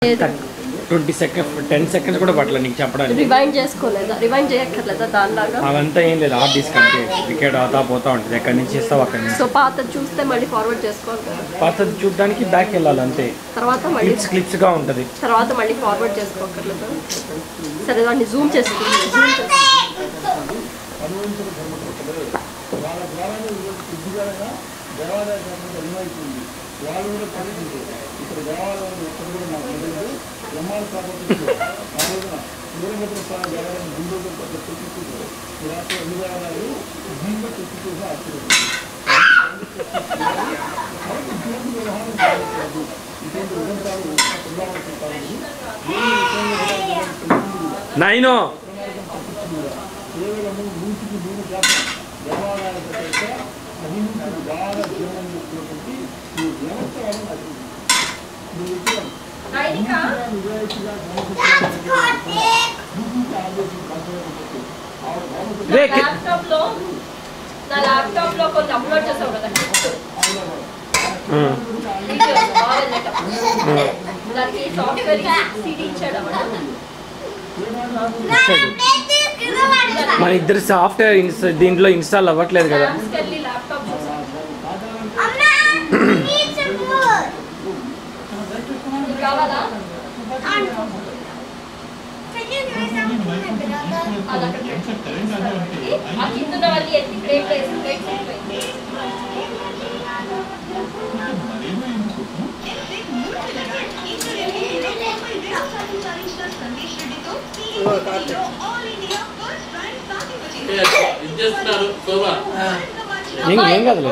20 seconds 10 seconds కూడా పట్టలేదు నీకు చెప్పడానికి. రివైండ్ చేసుకోలేదా? రివైండ్ చేయక్కర్లేదా దానిలాగా? అవంతా ఏం లేదు, హార్డ్ డిస్క్ అంటే టికెట్ అవుతా పోతా ఉంటుంది, ఎక్కడి నుంచి ఇస్తావు అక్కడి నుంచి. సో పాతది చూస్తే మళ్ళీ ఫార్వర్డ్ చేసుకోవాలి కదా? పాతది చూడడానికి బ్యాక్ వెళ్ళాలి అంతే, తర్వాత మళ్ళీ క్లిప్స్గా ఉంటుంది, తర్వాత మళ్ళీ ఫార్వర్డ్ చేసుకోకర్లేదా? సరే దాన్ని జూమ్ చేసుకుంటాం. నైను నా ల్యాప్టాప్ లో కొన్ని అప్లోడ్ చేసావు కదా, దానికి సాఫ్ట్వేర్ సిడి ఇచ్చాడు. మన ఇద్దరు సాఫ్ట్వేర్ దీంట్లో ఇన్స్టాల్ అవ్వట్లేదు కదా. కావాలా? ఆ కింద వాళ్ళు ఎత్తి ప్లేట్ వేసి ఏం కాదు.